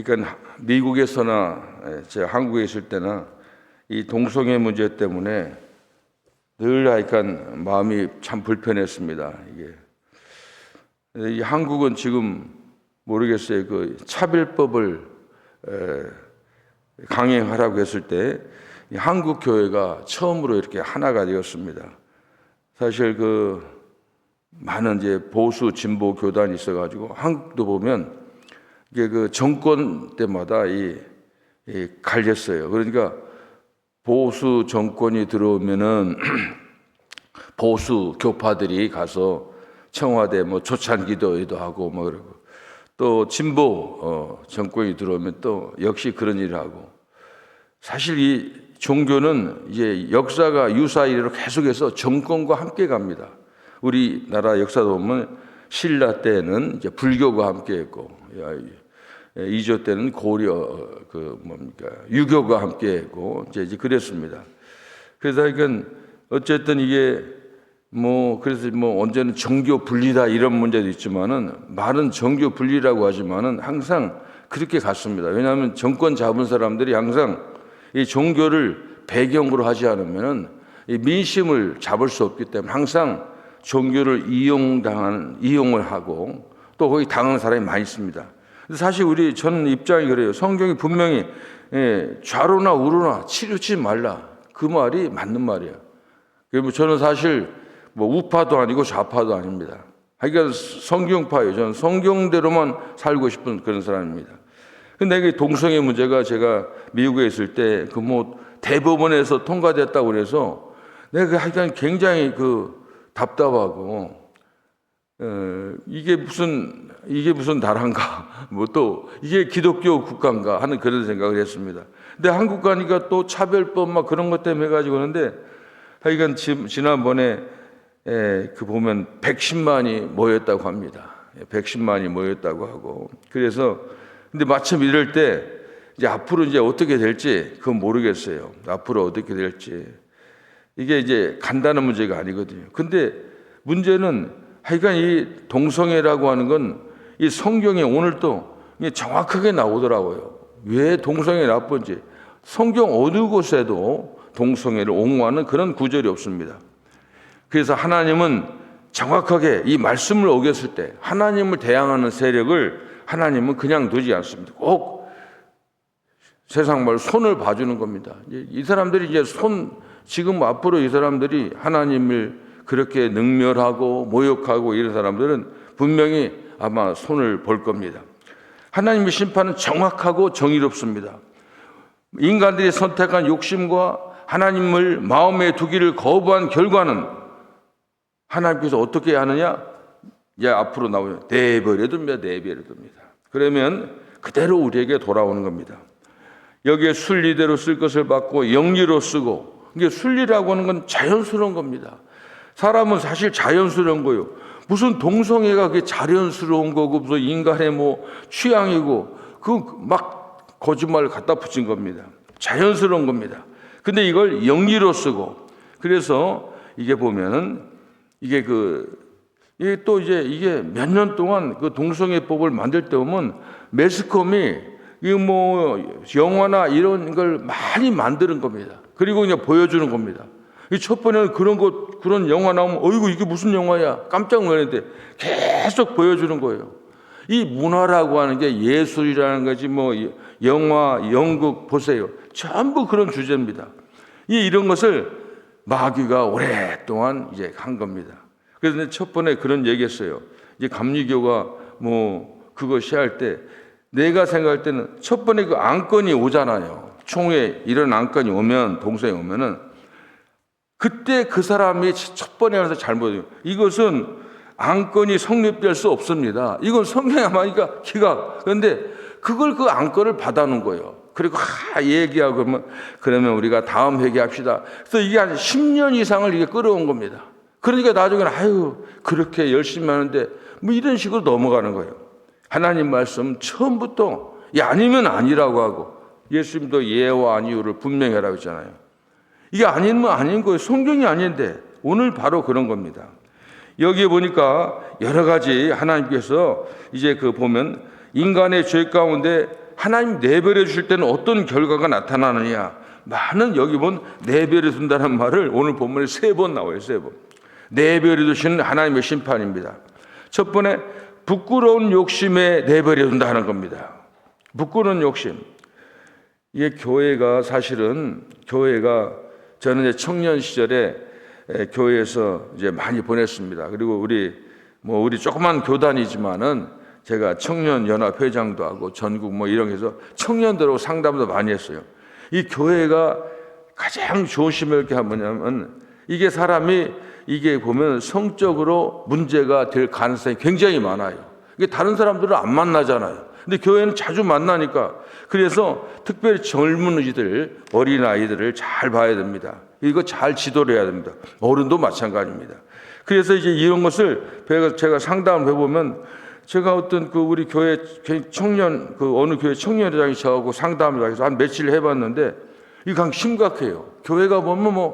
그러니까 미국에서나 제가 한국에 있을 때나 이 동성애 문제 때문에 늘 하여간 마음이 참 불편했습니다. 이 한국은 지금 모르겠어요. 그 차별법을 강행하라고 했을 때 한국 교회가 처음으로 이렇게 하나가 되었습니다. 사실 그 많은 이제 보수 진보 교단이 있어가지고 한국도 보면 이게 그 정권 때마다 이 갈렸어요. 그러니까 보수 정권이 들어오면은 보수 교파들이 가서 청와대 뭐 초찬 기도회도 하고 뭐 그러고, 또 진보 정권이 들어오면 또 역시 그런 일을 하고. 사실 이 종교는 이제 역사가 유사이로 계속해서 정권과 함께 갑니다. 우리나라 역사도 보면 신라 때는 이제 불교가 함께했고, 이조 때는 고려 유교가 함께했고 이제 그랬습니다. 그래서 이건 어쨌든 이게 그래서 언제는 정교 분리다 이런 문제도 있지만은, 말은 정교 분리라고 하지만은 항상 그렇게 갔습니다. 왜냐하면 정권 잡은 사람들이 항상 이 종교를 배경으로 하지 않으면은 이 민심을 잡을 수 없기 때문에 항상 종교를 이용을 하고 또 거기 당하는 사람이 많이 있습니다. 사실 저는 입장이 그래요. 성경이 분명히 좌로나 우로나 치우치지 말라, 그 말이 맞는 말이에요. 그리고 저는 사실 우파도 아니고 좌파도 아닙니다. 그러니까 성경파예요. 저는 성경대로만 살고 싶은 그런 사람입니다. 근데 이게 동성애 문제가 제가 미국에 있을 때 대법원에서 통과됐다고 그래서 내가 하여간 굉장히 답답하고, 이게 무슨 나라인가, 또 이게 기독교 국가인가 하는 그런 생각을 했습니다. 근데 한국 가니까 또 차별법 막 그런 것 때문에 해가지고 하는데, 하여간 지난번에 보면 110만이 모였다고 합니다. 110만이 모였다고 하고. 그래서 근데 마침 이럴 때 이제 앞으로 이제 어떻게 될지 그건 모르겠어요. 앞으로 어떻게 될지. 이게 이제 간단한 문제가 아니거든요. 근데 문제는 하여간 이 동성애라고 하는 건 이 성경에 오늘 또 정확하게 나오더라고요. 왜 동성애 나쁜지. 성경 어느 곳에도 동성애를 옹호하는 그런 구절이 없습니다. 그래서 하나님은 정확하게 이 말씀을 어겼을 때 하나님을 대항하는 세력을 하나님은 그냥 두지 않습니다. 꼭 세상 말 손을 봐주는 겁니다. 이 사람들이 지금 앞으로 이 사람들이 하나님을 그렇게 능멸하고 모욕하고 이런 사람들은 분명히 아마 손을 볼 겁니다. 하나님의 심판은 정확하고 정의롭습니다. 인간들이 선택한 욕심과 하나님을 마음에 두기를 거부한 결과는 하나님께서 어떻게 하느냐? 이제 앞으로 나오면 내버려 둡니다. 그러면 그대로 우리에게 돌아오는 겁니다. 여기에 순리대로 쓸 것을 받고 영리로 쓰고, 이게 순리라고 하는 건 자연스러운 겁니다. 사람은 사실 자연스러운 거예요. 무슨 동성애가 그게 자연스러운 거고 무슨 인간의 취향이고 막 거짓말을 갖다 붙인 겁니다. 자연스러운 겁니다. 근데 이걸 영리로 쓰고, 그래서 이게 보면은 이게 또 이제 이게 몇 년 동안 그 동성애법을 만들 때 보면 매스컴이 영화나 이런 걸 많이 만드는 겁니다. 그리고 그냥 보여주는 겁니다. 첫 번에는 그런 영화 나오면 어이구 이게 무슨 영화야 깜짝 놀랐는데 계속 보여주는 거예요. 이 문화라고 하는 게 예술이라는 거지 영화, 연극 보세요. 전부 그런 주제입니다. 이런 것을 마귀가 오랫동안 이제 한 겁니다. 그래서 첫 번에 그런 얘기했어요. 이제 감리교가 그거 시할 때 내가 생각할 때는 첫 번에 그 안건이 오잖아요. 총회 이런 안건이 오면, 동성애 오면은 그때 그 사람이 첫 번에 와서 잘못해요. 이것은 안건이 성립될 수 없습니다. 이건 성경에 말하니까 기각. 그런데 그걸 그 안건을 받아놓은 거예요. 그리고 얘기하고 그러면 우리가 다음 회개합시다. 그래서 이게 한 10년 이상을 이게 끌어온 겁니다. 그러니까 나중에는 그렇게 열심히 하는데 이런 식으로 넘어가는 거예요. 하나님 말씀 처음부터 아니면 아니라고 하고, 예수님도 예와 아니오를 분명히 하라고 했잖아요. 이게 아니면 아닌 거예요. 성경이 아닌데 오늘 바로 그런 겁니다. 여기에 보니까 여러 가지 하나님께서 이제 보면 인간의 죄 가운데 하나님 내버려 주실 때는 어떤 결과가 나타나느냐? 많은 여기 본 내버려 둔다는 말을 오늘 본문에 3번 나와요. 3번. 내버려 두시는 하나님의 심판입니다. 첫 번째, 부끄러운 욕심에 내버려 둔다 하는 겁니다. 부끄러운 욕심. 이게 교회가 사실은 저는 이제 청년 시절에 교회에서 이제 많이 보냈습니다. 그리고 우리 조그만 교단이지만은 제가 청년 연합 회장도 하고 전국 이런 해서 청년들하고 상담도 많이 했어요. 이 교회가 가장 조심할 게 뭐냐면 이게 사람이 이게 보면 성적으로 문제가 될 가능성이 굉장히 많아요. 이게 다른 사람들은 안 만나잖아요. 근데 교회는 자주 만나니까 그래서 특별히 젊은이들, 어린아이들을 잘 봐야 됩니다. 이거 잘 지도를 해야 됩니다. 어른도 마찬가지입니다. 그래서 이제 이런 것을 제가 상담을 해보면 제가 어떤 우리 교회 청년, 어느 교회 청년회장이 저하고 상담을 해서 한 며칠 해봤는데 이거 그냥 심각해요. 교회가 보면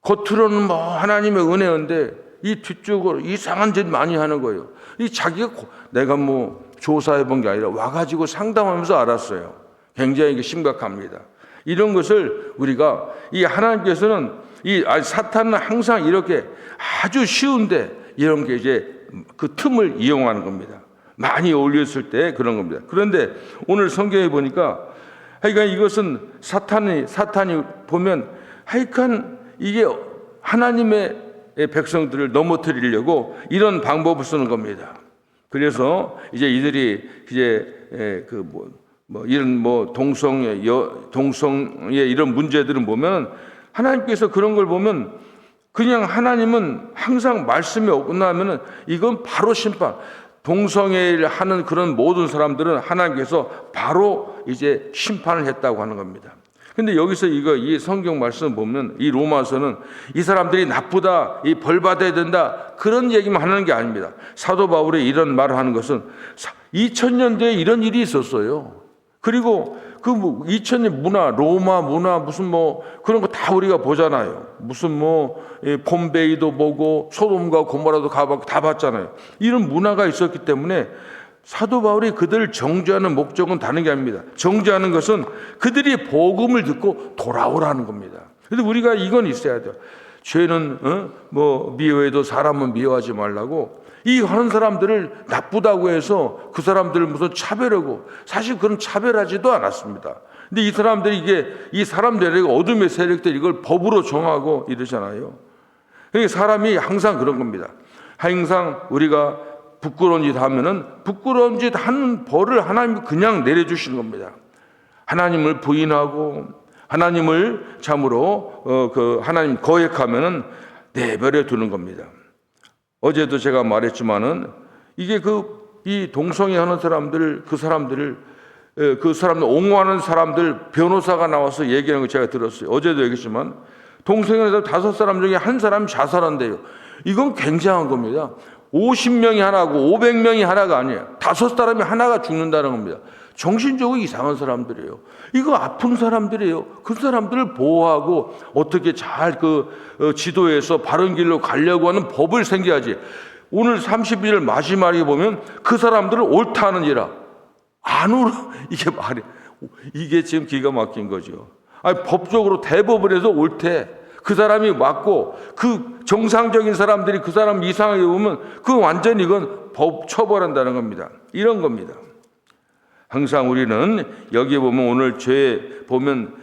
겉으로는 하나님의 은혜인데 이 뒤쪽으로 이상한 짓 많이 하는 거예요. 이 자기가 내가 조사해 본 게 아니라 와가지고 상담하면서 알았어요. 굉장히 이게 심각합니다. 이런 것을 우리가 이 하나님께서는 사탄은 항상 이렇게 아주 쉬운데 이런 게 이제 그 틈을 이용하는 겁니다. 많이 올렸을 때 그런 겁니다. 그런데 오늘 성경에 보니까 하여간 이것은 사탄이 보면 하여간 이게 하나님의 백성들을 넘어뜨리려고 이런 방법을 쓰는 겁니다. 그래서 이제 이들이 이제 이런 동성애 이런 문제들은 보면 하나님께서 그런 걸 보면 그냥 하나님은 항상 말씀이 끝나면은 이건 바로 심판. 동성애를 하는 그런 모든 사람들은 하나님께서 바로 이제 심판을 했다고 하는 겁니다. 근데 여기서 이 성경 말씀 보면 이 로마서는 이 사람들이 나쁘다, 이 벌 받아야 된다 그런 얘기만 하는 게 아닙니다. 사도 바울이 이런 말을 하는 것은 2000년대에 이런 일이 있었어요. 그리고 2000년 문화, 로마 문화 무슨 그런 거 다 우리가 보잖아요. 무슨 폼베이도 보고 소돔과 고모라도 가봤고 다 봤잖아요. 이런 문화가 있었기 때문에 사도 바울이 그들을 정죄하는 목적은 다른 게 아닙니다. 정죄하는 것은 그들이 복음을 듣고 돌아오라는 겁니다. 그런데 우리가 이건 있어야 돼요. 죄는 미워해도 사람은 미워하지 말라고. 이 하는 사람들을 나쁘다고 해서 그 사람들을 무슨 차별하고 사실 그런 차별하지도 않았습니다. 근데 이 사람들이 이 사람들이 어둠의 세력들이 이걸 법으로 정하고 이러잖아요. 그러니까 사람이 항상 그런 겁니다. 항상 우리가 부끄러운 짓 하면은 부끄러운 짓 하는 벌을 하나님이 그냥 내려주시는 겁니다. 하나님을 부인하고 하나님을 참으로 하나님 거역하면은 내버려 두는 겁니다. 어제도 제가 말했지만은 이게 이 동성애 하는 사람들 그 사람들 옹호하는 사람들 변호사가 나와서 얘기하는 거 제가 들었어요. 어제도 얘기했지만 동성애에서 5사람 중에 한 사람이 자살한대요. 이건 굉장한 겁니다. 50명이 하나고 500명이 하나가 아니에요. 5사람이 하나가 죽는다는 겁니다. 정신적으로 이상한 사람들이에요. 이거 아픈 사람들이에요. 그 사람들을 보호하고 어떻게 잘 지도해서 바른 길로 가려고 하는 법을 생겨야지. 오늘 31일 마지막에 보면 그 사람들을 옳다는지라 안 옳아. 이게 지금 기가 막힌 거죠. 법적으로 대법을 해서 옳대. 그 사람이 맞고 그 정상적인 사람들이 그 사람 이상하게 보면 완전히 이건 법 처벌한다는 겁니다. 이런 겁니다. 항상 우리는 여기 보면 오늘 죄 보면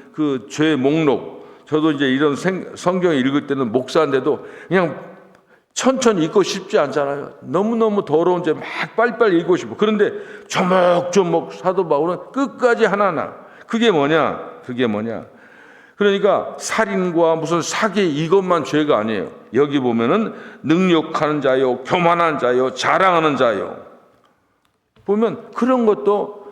죄 목록, 저도 이제 이런 성경 읽을 때는 목사인데도 그냥 천천히 읽고 싶지 않잖아요. 너무너무 더러운 죄 막 빨리빨리 읽고 싶어. 그런데 조목조목 사도 바울은 끝까지 하나하나. 그게 뭐냐? 그러니까 살인과 무슨 사기 이것만 죄가 아니에요. 여기 보면은 능욕하는 자요, 교만한 자요, 자랑하는 자요. 보면 그런 것도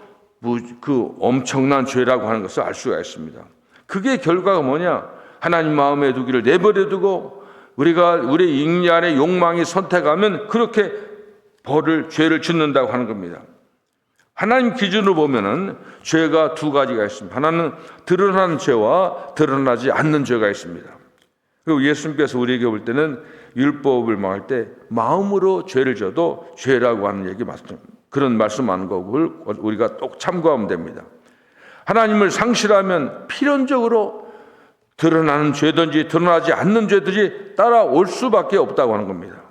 엄청난 죄라고 하는 것을 알 수가 있습니다. 그게 결과가 뭐냐? 하나님 마음에 두기를 내버려 두고 우리 인간의 욕망이 선택하면 그렇게 죄를 짓는다고 하는 겁니다. 하나님 기준으로 보면은 죄가 2가지가 있습니다. 하나는 드러나는 죄와 드러나지 않는 죄가 있습니다. 그리고 예수님께서 우리에게 볼 때는 율법을 망할 때 마음으로 죄를 져도 죄라고 하는 얘기 맞습니다. 그런 말씀하는 거를 우리가 꼭 참고하면 됩니다. 하나님을 상실하면 필연적으로 드러나는 죄든지 드러나지 않는 죄들이 따라올 수밖에 없다고 하는 겁니다.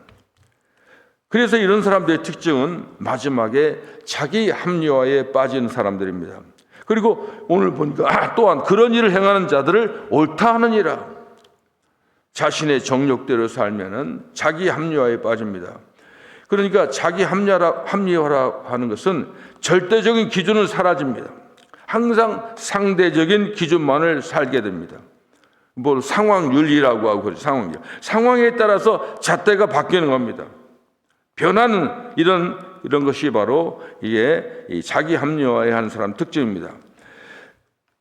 그래서 이런 사람들의 특징은 마지막에 자기 합리화에 빠지는 사람들입니다. 그리고 오늘 보니까 또한 그런 일을 행하는 자들을 옳다 하느니라. 자신의 정욕대로 살면은 자기 합리화에 빠집니다. 그러니까 자기 합리화라 하는 것은 절대적인 기준은 사라집니다. 항상 상대적인 기준만을 살게 됩니다. 뭐 상황윤리라고 하고 그러죠. 상황에 따라서 잣대가 바뀌는 겁니다. 변하는 이런 것이 바로 이게 자기 합리화에 하는 사람 특징입니다.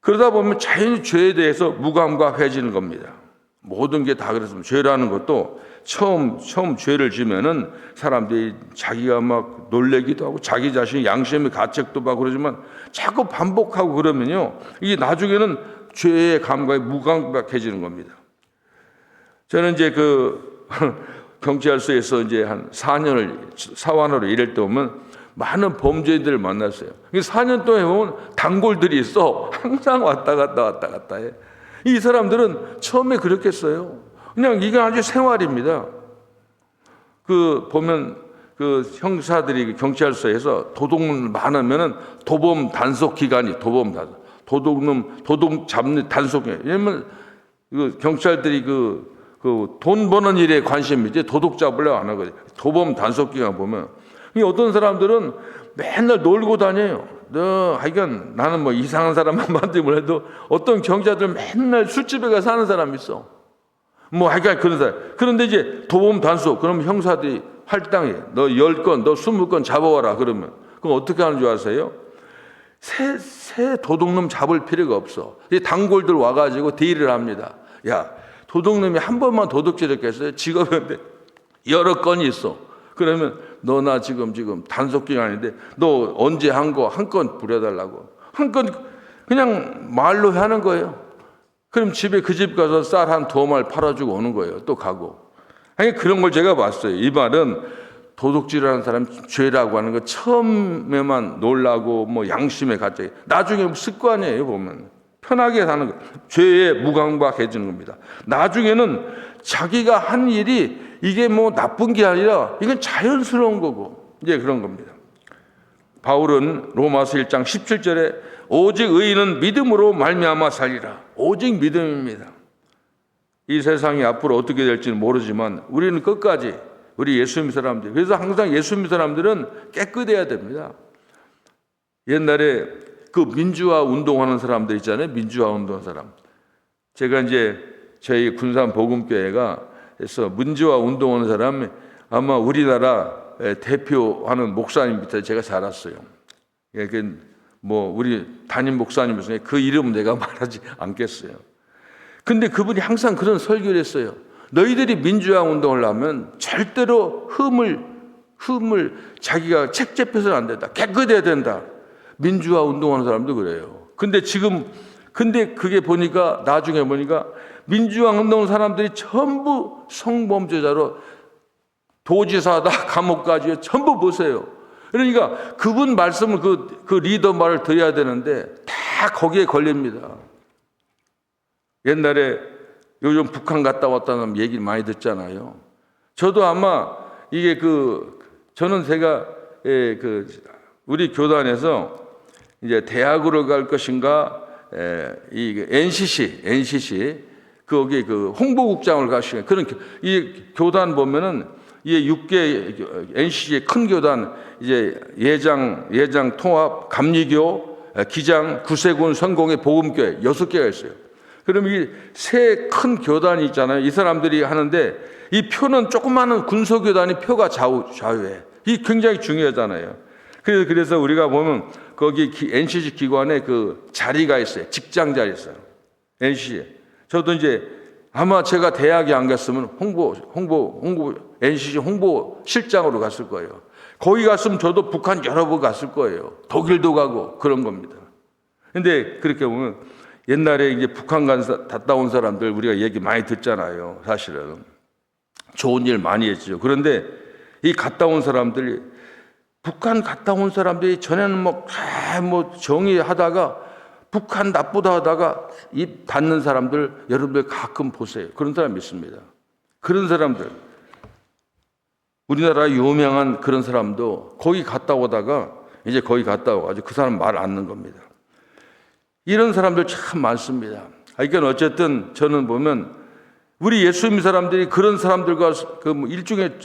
그러다 보면 자연히 죄에 대해서 무감각해지는 겁니다. 모든 게 다 그렇습니다. 죄라는 것도 처음 죄를 지면은 사람들이 자기가 막 놀래기도 하고 자기 자신이 양심의 가책도 받고 그러지만 자꾸 반복하고 그러면요, 이게 나중에는 죄의 감각이 무감각해지는 겁니다. 저는 이제 경찰서에서 이제 한 4년을 사관으로 일할 때 보면 많은 범죄인들을 만났어요. 4년 동안 보면 단골들이 있어. 항상 왔다 갔다 해. 이 사람들은 처음에 그렇겠어요. 그냥 이게 아주 생활입니다. 보면 형사들이 경찰서에서 도둑놈 많으면은 도범 단속 기간이 도둑 잡는 단속. 왜냐면 경찰들이 돈 버는 일에 관심이지 도둑 잡으려고 안 하거든요. 도범 단속 기간 보면 어떤 사람들은 맨날 놀고 다녀요. 하여간 나는 뭐 이상한 사람만 만들면 해도 어떤 경자들 맨날 술집에 가서 사는 사람이 있어. 뭐 하여간 그런 사람. 그런데 이제 도범 단속, 그러면 형사들이 할당해. 너 10건, 너 20건 잡아와라. 그러면. 그럼 어떻게 하는 줄 아세요? 새 도둑놈 잡을 필요가 없어. 단골들 와가지고 딜을 합니다. 야, 도둑놈이 한 번만 도둑질했겠어요? 직업인데 여러 건이 있어. 그러면 너 나 지금 단속 기간인데 너 언제 한 건 부려달라고. 한 건 그냥 말로 하는 거예요. 그럼 집에 그 집 가서 쌀 한 2말 팔아주고 오는 거예요. 또 가고. 아니 그런 걸 제가 봤어요. 이 말은 도둑질하는 사람 죄라고 하는 거 처음에만 놀라고 뭐 양심에 갑자기 나중에 습관이에요. 보면 편하게 사는 거. 죄에 무감각해지는 겁니다. 나중에는 자기가 한 일이 이게 뭐 나쁜 게 아니라 이건 자연스러운 거고 이제 그런 겁니다. 바울은 로마서 1장 17절에 오직 의인은 믿음으로 말미암아 살리라. 오직 믿음입니다. 이 세상이 앞으로 어떻게 될지는 모르지만 우리는 끝까지 우리 예수 믿는 사람들, 그래서 항상 예수 믿는 사람들은 깨끗해야 됩니다. 옛날에 민주화 운동하는 사람들 있잖아요. 민주화 운동하는 사람. 제가 이제 저희 군산 복음교회가 해서 민주화 운동하는 사람이 아마 우리나라 대표하는 목사님 밑에 제가 자랐어요. 뭐 우리 담임 목사님에서 그 이름은 내가 말하지 않겠어요. 근데 그분이 항상 그런 설교를 했어요. 너희들이 민주화 운동을 하면 절대로 흠을 자기가 책잡혀서는 안 된다. 깨끗해야 된다. 민주화 운동하는 사람도 그래요. 근데 그게 보니까 나중에 보니까 민주화 운동 사람들이 전부 성범죄자로 도지사다 감옥 가지고 전부 보세요. 그러니까 그분 말씀을 그 리더 말을 들어야 되는데 다 거기에 걸립니다. 옛날에 요즘 북한 갔다 왔다는 얘기를 많이 듣잖아요. 저도 아마 이게 저는 제가 우리 교단에서 이제 대학으로 갈 것인가 이 NCC 거기 홍보국장을 가시는 그런 이 교단 보면은 이 6개 NCC의 큰 교단 이제 예장 통합 감리교 기장 구세군 성공회 복음교회 6개가 있어요. 그럼 이 세 큰 교단이 있잖아요. 이 사람들이 하는데 이 표는 조그마한 군소교단이 표가 좌우해. 이 굉장히 중요하잖아요. 그래서 우리가 보면 거기 NCC 기관에 자리가 있어요. 직장 자리 있어요. NCC. 저도 이제 아마 제가 대학에 안 갔으면 NCC 홍보 실장으로 갔을 거예요. 거기 갔으면 저도 북한 여러 번 갔을 거예요. 독일도 가고 그런 겁니다. 근데 그렇게 보면 옛날에 이제 북한 갔다 온 사람들 우리가 얘기 많이 듣잖아요. 사실은 좋은 일 많이 했죠. 그런데 이 갔다 온 사람들이 북한 갔다 온 사람들이 전에는 뭐 정의하다가 북한 나쁘다 하다가 입 닫는 사람들 여러분들 가끔 보세요. 그런 사람 있습니다. 그런 사람들, 우리나라 유명한 그런 사람도 거기 갔다 오다가 이제 거기 갔다 와가지고 그 사람 말 안 듣는 겁니다. 이런 사람들 참 많습니다. 그러니까 어쨌든 저는 보면 우리 예수 믿는 사람들이 그런 사람들과 일종의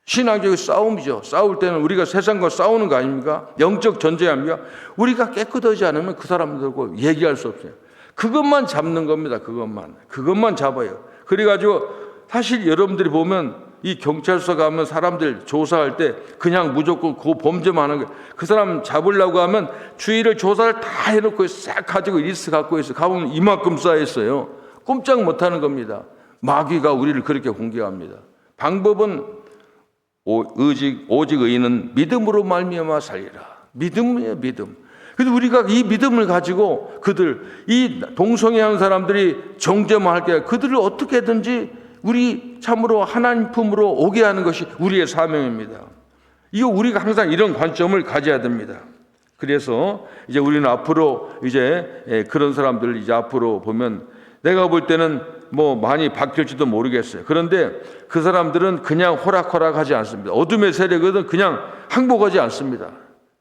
신앙적인 싸움이죠. 싸울 때는 우리가 세상과 싸우는 거 아닙니까? 영적 전쟁 아닙니까? 우리가 깨끗하지 않으면 그 사람들과 얘기할 수 없어요. 그것만 잡는 겁니다. 그것만 잡아요. 그래가지고 사실 여러분들이 보면 이 경찰서 가면 사람들 조사할 때 그냥 무조건 그 범죄만 하는 거예요. 그 사람 잡으려고 하면 주위를 조사를 다 해놓고 싹 가지고 리스트 갖고 있어요. 가보면 이만큼 쌓여있어요. 꼼짝 못하는 겁니다. 마귀가 우리를 그렇게 공격합니다. 방법은 오직 의인은 믿음으로 말미암아 살리라. 믿음이에요, 믿음. 그래서 우리가 이 믿음을 가지고 이 동성애하는 사람들이 정죄만 할 게 그들을 어떻게든지 우리 참으로 하나님 품으로 오게 하는 것이 우리의 사명입니다. 이거 우리가 항상 이런 관점을 가져야 됩니다. 그래서 이제 우리는 앞으로 이제 그런 사람들을 이제 앞으로 보면 내가 볼 때는 뭐 많이 바뀔지도 모르겠어요. 그런데 그 사람들은 그냥 호락호락하지 않습니다. 어둠의 세력은 그냥 항복하지 않습니다.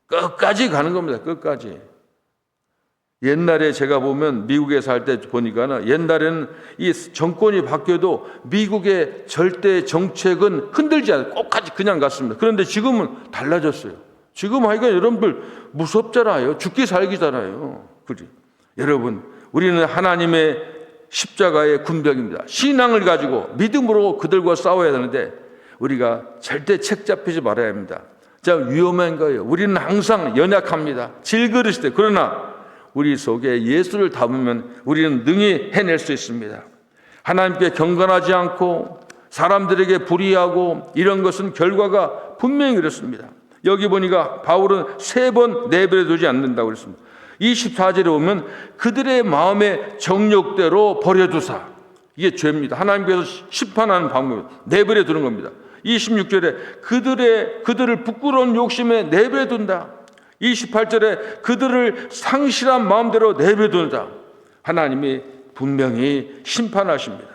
끝까지 가는 겁니다. 끝까지. 옛날에 제가 보면 미국에 살 때 보니까는 옛날에는 이 정권이 바뀌어도 미국의 절대 정책은 흔들지 않아요. 끝까지 그냥 갔습니다. 그런데 지금은 달라졌어요. 지금 하니까 여러분들 무섭잖아요. 죽기 살기잖아요. 그지? 여러분, 우리는 하나님의 십자가의 군병입니다. 신앙을 가지고 믿음으로 그들과 싸워야 되는데 우리가 절대 책 잡히지 말아야 합니다. 자, 위험한 거예요. 우리는 항상 연약합니다. 질그릇일 때. 그러나 우리 속에 예수를 담으면 우리는 능히 해낼 수 있습니다. 하나님께 경건하지 않고 사람들에게 불의하고 이런 것은 결과가 분명히 그렇습니다. 여기 보니까 바울은 3번 내버려 두지 않는다고 그랬습니다. 24절에 보면 그들의 마음의 정욕대로 버려두사. 이게 죄입니다. 하나님께서 심판하는 방법이에요. 내버려 두는 겁니다. 26절에 그들을 부끄러운 욕심에 내버려 둔다. 28절에 그들을 상실한 마음대로 내버려 둔다. 하나님이 분명히 심판하십니다.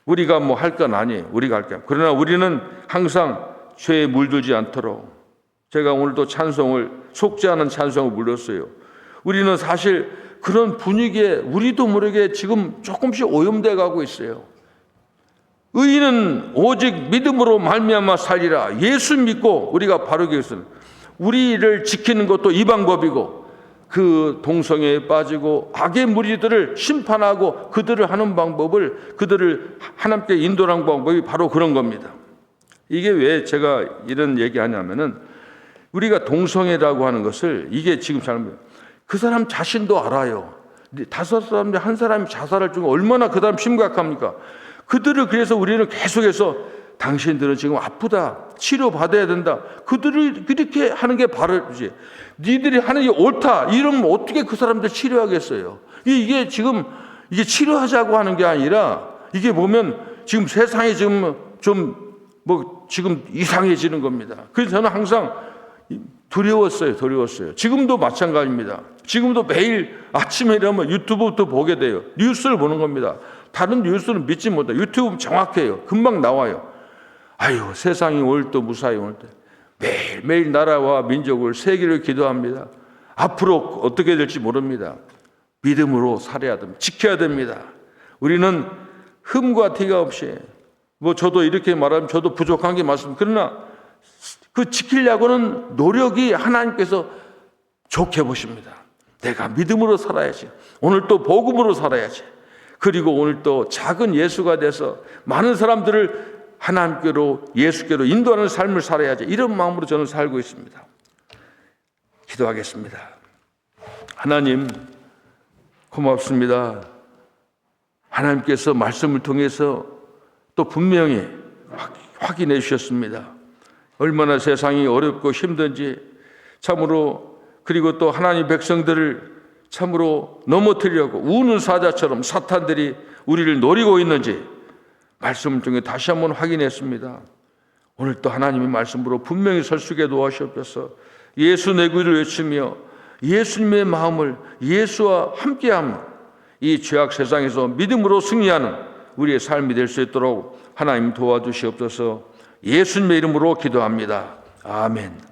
우리가 뭐 할 건 아니에요. 우리가 할 건. 그러나 우리는 항상 죄에 물들지 않도록 제가 오늘도 속지 않은 찬송을 불렀어요. 우리는 사실 그런 분위기에 우리도 모르게 지금 조금씩 오염돼 가고 있어요. 의인은 오직 믿음으로 말미암아 살리라. 예수 믿고 우리가 바르게 했어요. 우리를 지키는 것도 이 방법이고 그 동성애에 빠지고 악의 무리들을 심판하고 그들을 하는 방법을 그들을 하나님께 인도하는 방법이 바로 그런 겁니다. 이게 왜 제가 이런 얘기하냐면은 우리가 동성애라고 하는 것을 이게 지금 그 사람 자신도 알아요. 5사람 중 1사람이 자살할 중에 얼마나 그 사람 심각합니까? 그들을 그래서 우리는 계속해서 당신들은 지금 아프다. 치료받아야 된다. 그들을 그렇게 하는 게 바르지. 니들이 하는 게 옳다. 이러면 어떻게 그 사람들 치료하겠어요? 이게 지금 이게 치료하자고 하는 게 아니라 이게 보면 지금 세상이 지금 지금 이상해지는 겁니다. 그래서 저는 항상 두려웠어요. 지금도 마찬가지입니다. 지금도 매일 아침에 일어나면 유튜브부터 보게 돼요. 뉴스를 보는 겁니다. 다른 뉴스는 믿지 못해요. 유튜브는 정확해요. 금방 나와요. 아유, 세상이 오늘도 무사히 오늘 때 매일매일 나라와 민족을 세계를 기도합니다. 앞으로 어떻게 될지 모릅니다. 믿음으로 살아야 됩니다. 지켜야 됩니다. 우리는 흠과 티가 없이 저도 이렇게 말하면 저도 부족한 게 맞습니다. 그러나 그 지키려고는 노력이 하나님께서 좋게 보십니다. 내가 믿음으로 살아야지. 오늘 또 복음으로 살아야지. 그리고 오늘 또 작은 예수가 돼서 많은 사람들을 하나님께로 예수께로 인도하는 삶을 살아야지. 이런 마음으로 저는 살고 있습니다. 기도하겠습니다. 하나님 고맙습니다. 하나님께서 말씀을 통해서 또 분명히 확인해 주셨습니다. 얼마나 세상이 어렵고 힘든지 참으로 그리고 또 하나님 백성들을 참으로 넘어뜨리려고 우는 사자처럼 사탄들이 우리를 노리고 있는지 말씀을 통해 다시 한번 확인했습니다. 오늘 또 하나님의 말씀으로 분명히 설 수 있게 도와주옵소서. 예수 내 구주를 외치며 예수님의 마음을 예수와 함께함, 이 죄악 세상에서 믿음으로 승리하는 우리의 삶이 될 수 있도록 하나님 도와주시옵소서. 예수님의 이름으로 기도합니다. 아멘.